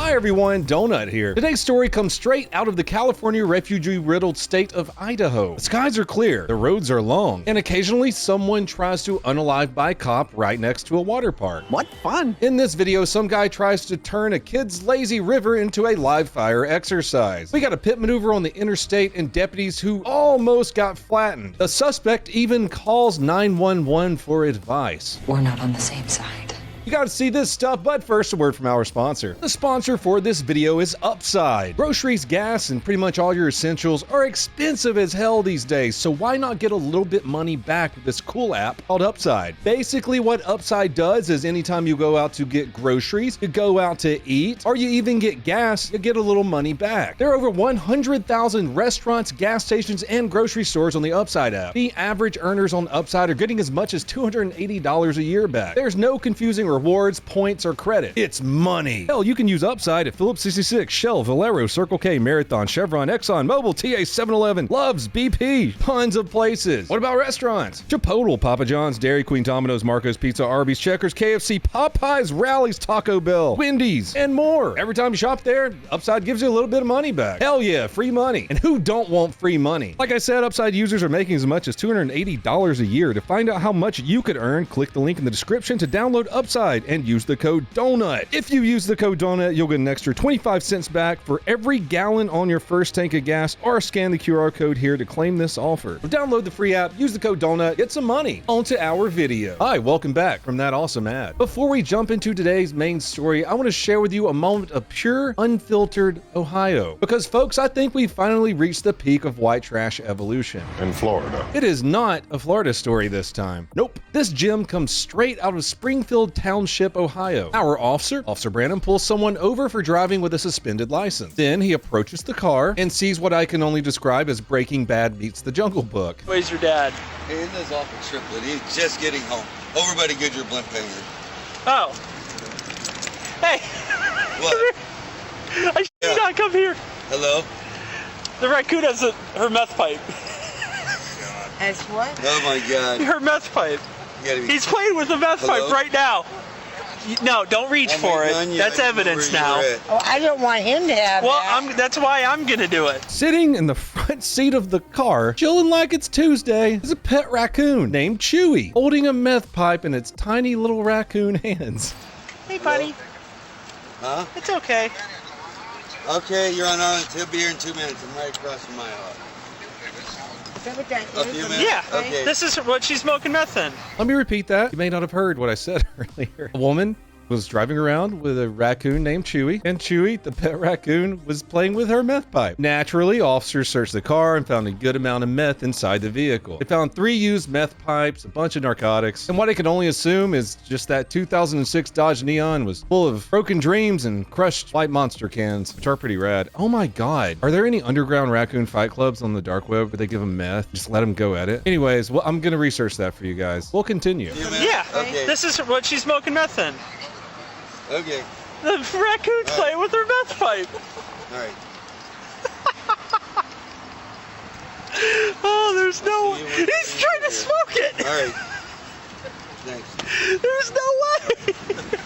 Hi everyone, Donut here. Today's story comes straight out of the California refugee-riddled state of Idaho. The skies are clear, the roads are long, and occasionally someone tries to unalive by cop right next to a water park. What fun! In this video, some guy tries to turn a kid's lazy river into a live fire exercise. We got a pit maneuver on the interstate and deputies who almost got flattened. The suspect even calls 911 for advice. We're not on the same side. You gotta see this stuff, but first a word from our sponsor. The sponsor for this video is Upside. Groceries, gas, and pretty much all your essentials are expensive as hell these days, so why not get a little bit money back with this cool app called Upside? Basically what Upside does is anytime you go out to get groceries, you go out to eat, or you even get gas, you get a little money back. There are over 100,000 restaurants, gas stations, and grocery stores on the Upside app. The average earners on Upside are getting as much as $280 a year back. There's no confusing rewards, points, or credit. It's money. Hell, you can use Upside at Phillips 66, Shell, Valero, Circle K, Marathon, Chevron, Exxon, Mobil, TA, 7-Eleven, Love's, BP, tons of places. What about restaurants? Chipotle, Papa John's, Dairy Queen, Domino's, Marco's Pizza, Arby's, Checkers, KFC, Popeyes, Rally's, Taco Bell, Wendy's, and more. Every time you shop there, Upside gives you a little bit of money back. Hell yeah, free money. And who don't want free money? Like I said, Upside users are making as much as $280 a year. To find out how much you could earn, click the link in the description to download Upside and use the code DONUT. If you use the code DONUT, you'll get an extra 25 cents back for every gallon on your first tank of gas, or scan the QR code here to claim this offer. So download the free app, use the code DONUT, get some money. On to our video. Hi, welcome back from that awesome ad. Before we jump into today's main story, I want to share with you a moment of pure, unfiltered Ohio. Because folks, I think we finally reached the peak of white trash evolution. In Florida. It is not a Florida story this time. Nope. This gem comes straight out of Springfield Township, Ohio. Our Officer Brandon, pulls someone over for driving with a suspended license. Then he approaches the car and sees what I can only describe as Breaking Bad meets the Jungle Book. Where's your dad? Hey, in this awful triplet. He's just getting home. Over by the Goodyear Blimp Finger. Oh. Hey. What? I should not come here. Hello? The raccoon has her meth pipe. As what? Oh my God. Her meth pipe. You gotta be... He's playing with the meth pipe right now. No, don't reach for it. That's evidence now. Oh, I don't want him to have that. That's why I'm gonna do it. Sitting in the front seat of the car, chilling like it's Tuesday, is a pet raccoon named Chewy, holding a meth pipe in its tiny little raccoon hands. Hey, buddy. Huh? It's okay. Okay, you're on Arlington. He'll be here in 2 minutes. I'm right across from my house. Is that what that A is? few minutes? Yeah. Okay. This is what she's smoking meth in. Let me repeat that. You may not have heard what I said earlier. A woman was driving around with a raccoon named Chewy, and Chewy, the pet raccoon, was playing with her meth pipe. Naturally, officers searched the car and found a good amount of meth inside the vehicle. They found 3 used meth pipes, a bunch of narcotics, and what I can only assume is just that 2006 Dodge Neon was full of broken dreams and crushed White Monster cans, which are pretty rad. Oh my God. Are there any underground raccoon fight clubs on the dark web where they give them meth? Just let them go at it? Anyways, well, I'm gonna research that for you guys. We'll continue. Yeah. Okay. This is what she's smoking meth in. Okay. The raccoon's playing with her meth pipe. All right. Oh, there's no way. He's trying to smoke it. All right. Thanks. There's no way.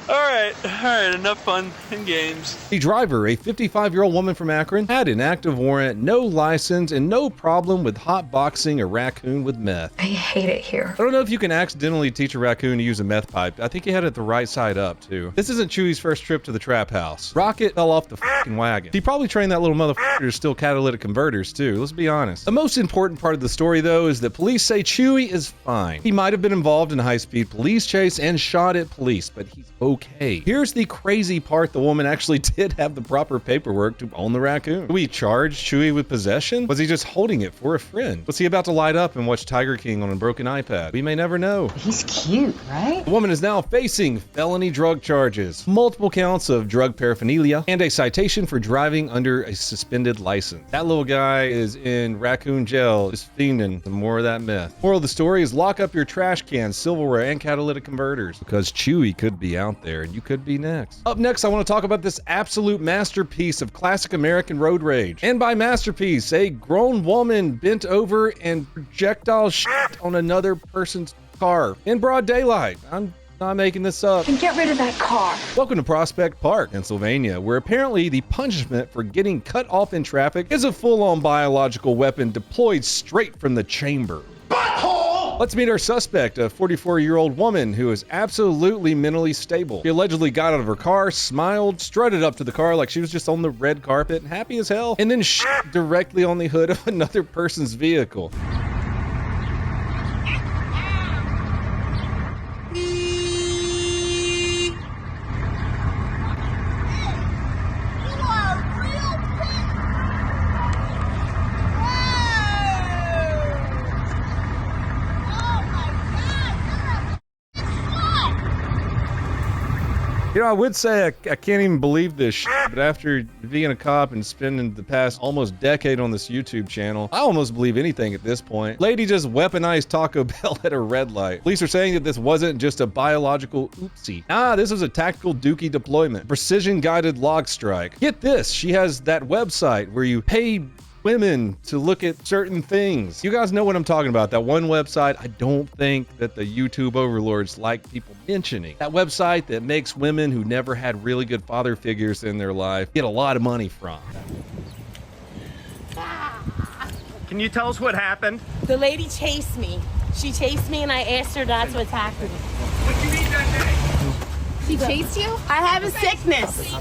All right, enough fun and games. The driver, a 55-year-old woman from Akron, had an active warrant, no license, and no problem with hotboxing a raccoon with meth. I hate it here. I don't know if you can accidentally teach a raccoon to use a meth pipe. I think he had it the right side up, too. This isn't Chewy's first trip to the trap house. Rocket fell off the f***ing wagon. He probably trained that little motherfucker to steal catalytic converters, too. Let's be honest. The most important part of the story, though, is that police say Chewy is fine. He might have been involved in a high-speed police chase and shot at police, but he's okay. Here's the crazy part. The woman actually did have the proper paperwork to own the raccoon. Do we charge Chewy with possession? Was he just holding it for a friend? Was he about to light up and watch Tiger King on a broken iPad? We may never know. He's cute, right? The woman is now facing felony drug charges, multiple counts of drug paraphernalia, and a citation for driving under a suspended license. That little guy is in raccoon jail, just fiending some more of that meth. Moral of the story is lock up your trash cans, silverware, and catalytic converters, because Chewy could be out there and you could be next. Up next, I want to talk about this absolute masterpiece of classic American road rage. And by masterpiece, a grown woman bent over and projectile shit on another person's car in broad daylight. I'm Not making this up. And get rid of that car. Welcome to Prospect Park, Pennsylvania, where apparently the punishment for getting cut off in traffic is a full-on biological weapon deployed straight from the chamber. Let's meet our suspect, a 44-year-old woman who is absolutely mentally stable. She allegedly got out of her car, smiled, strutted up to the car like she was just on the red carpet, happy as hell, and then shit directly on the hood of another person's vehicle. You know, I would say I can't even believe this shit, but after being a cop and spending the past almost decade on this YouTube channel, I almost believe anything at this point. Lady just weaponized Taco Bell at a red light. Police are saying that this wasn't just a biological oopsie. This was a tactical dookie deployment. Precision-guided log strike. Get this, she has that website where you pay women to look at certain things. You guys know what I'm talking about. That one website I don't think that the YouTube overlords like people mentioning. That website that makes women who never had really good father figures in their life get a lot of money from. Can you tell us what happened? The lady chased me. She chased me and I asked her not to attack me. What'd you eat that day? She chased you? I have a sickness.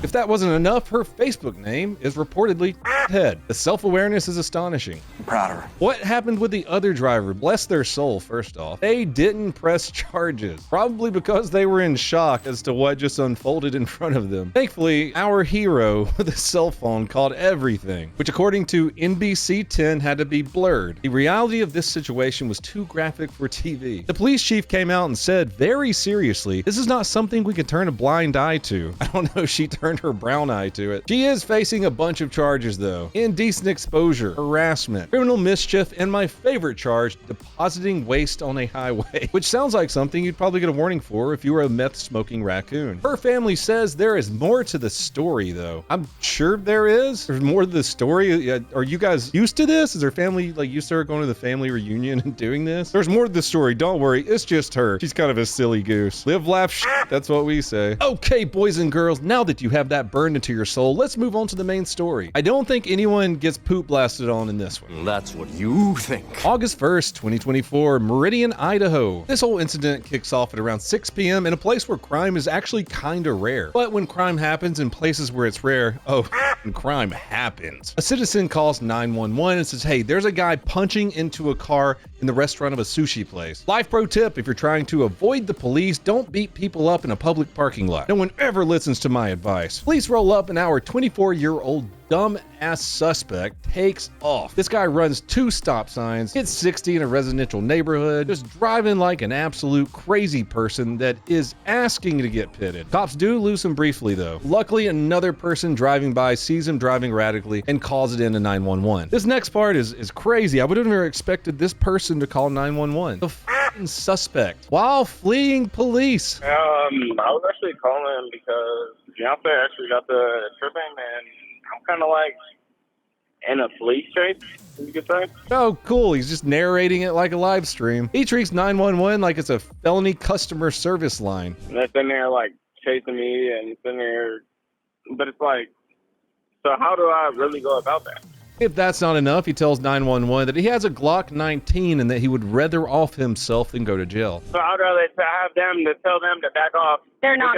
If that wasn't enough, her Facebook name is reportedly Head. The self-awareness is astonishing. I'm proud of her. What happened with the other driver? Bless their soul, first off. They didn't press charges, probably because they were in shock as to what just unfolded in front of them. Thankfully, our hero with a cell phone caught everything, which according to NBC 10 had to be blurred. The reality of this situation was too graphic for TV. The police chief came out and said very seriously, this is not something we can turn a blind eye to. I don't know if she turned her brown eye to it. She is facing a bunch of charges though. Indecent exposure, harassment, criminal mischief, and my favorite charge, depositing waste on a highway, which sounds like something you'd probably get a warning for if you were a meth-smoking raccoon. Her family says there is more to the story though. I'm sure there is. There's more to the story. Are you guys used to this? Is her family like used to her going to the family reunion and doing this? There's more to the story. Don't worry. It's just her. She's kind of a silly goose. Live, laugh, shit. That's what we say. Okay, boys and girls, now that you have that burned into your soul, let's move on to the main story. I don't think anyone gets poop blasted on in this one. That's what you think. August 1st, 2024, Meridian, Idaho. This whole incident kicks off at around 6 p.m. in a place where crime is actually kinda rare. But when crime happens in places where it's rare, and crime happens. A citizen calls 911 and says, hey, there's a guy punching into a car in the restaurant of a sushi place. Life pro tip, if you're trying to avoid the police, don't beat people up in a public parking lot. No one ever listens to my advice. Police roll up and our 24-year-old dumb-ass suspect takes off. This guy runs 2 stop signs, hits 60 in a residential neighborhood, just driving like an absolute crazy person that is asking to get pitted. Cops do lose him briefly though. Luckily, another person driving by sees him driving radically and calls it into 911. This next part is crazy. I would have never expected this person to call 911. The f***ing suspect, while fleeing police. I was actually calling because Beyonce actually got the tripping, and I'm kind of like in a police chase, you could say. Oh, cool. He's just narrating it like a live stream. He treats 911 like it's a felony customer service line. And they're sitting there like chasing me and sitting there, but it's like, so how do I really go about that? If that's not enough, he tells 911 that he has a Glock 19 and that he would rather off himself than go to jail. So I'd rather have them to tell them to back off. They're not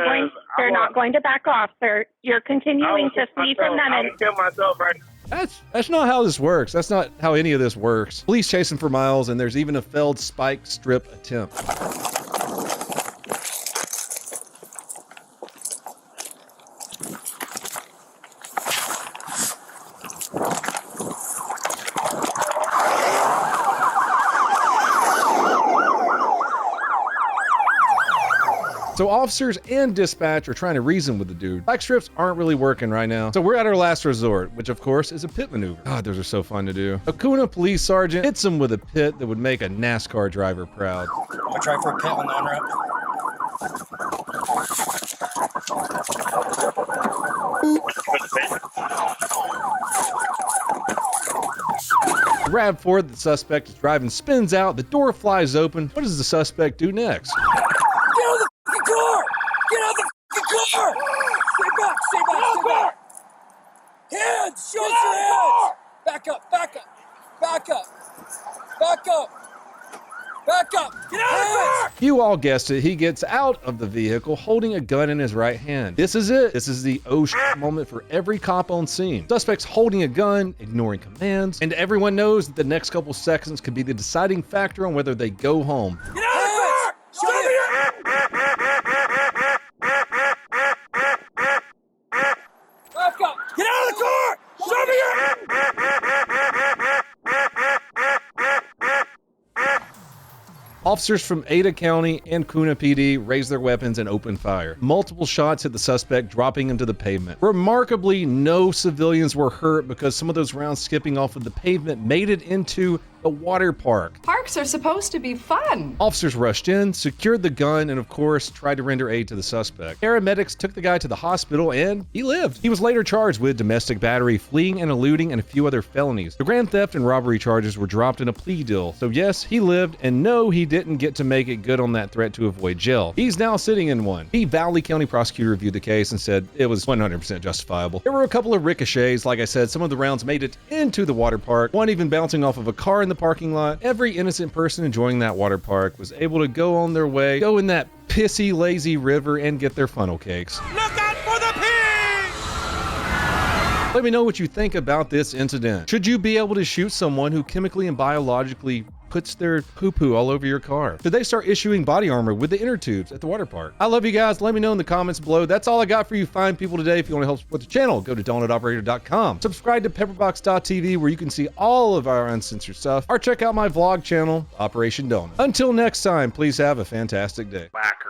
going to back off, sir. You're continuing to flee from them. I would kill myself right now. That's not how this works. That's not how any of this works. Police chase him for miles, and there's even a failed spike strip attempt. So officers and dispatch are trying to reason with the dude. Spike strips aren't really working right now. So we're at our last resort, which of course is a pit maneuver. God, those are so fun to do. A Kuna police sergeant hits him with a pit that would make a NASCAR driver proud. I'll try for a pit on the on-ramp. RAV4, the suspect is driving, spins out, the door flies open. What does the suspect do next? Get out of the Back up! Get out of the car! You all guessed it, he gets out of the vehicle holding a gun in his right hand. This is it. This is the oh shit moment for every cop on scene. Suspects holding a gun, ignoring commands, and everyone knows that the next couple seconds could be the deciding factor on whether they go home. Get out of the car! Show me your... Back up! Get out of the car! Show me your... Officers from Ada County and Kuna PD raised their weapons and opened fire. Multiple shots hit the suspect, dropping him to the pavement. Remarkably, no civilians were hurt because some of those rounds skipping off of the pavement made it into the water park. Parks are supposed to be fun. Officers rushed in, secured the gun, and of course, tried to render aid to the suspect. Paramedics took the guy to the hospital and he lived. He was later charged with domestic battery, fleeing and eluding, and a few other felonies. The grand theft and robbery charges were dropped in a plea deal. So yes, he lived, and no, he didn't get to make it good on that threat to avoid jail. He's now sitting in one. The Valley County prosecutor reviewed the case and said it was 100% justifiable. There were a couple of ricochets. Like I said, some of the rounds made it into the water park, one even bouncing off of a car in the parking lot. Every innocent person enjoying that water park was able to go on their way, go in that pissy, lazy river, and get their funnel cakes. Look out for the pigs! Let me know what you think about this incident. Should you be able to shoot someone who chemically and biologically puts their poo-poo all over your car? Should they start issuing body armor with the inner tubes at the water park? I love you guys. Let me know in the comments below. That's all I got for you fine people today. If you want to help support the channel, go to donutoperator.com. Subscribe to pepperbox.tv where you can see all of our uncensored stuff, or check out my vlog channel, Operation Donut. Until next time, please have a fantastic day. Whack.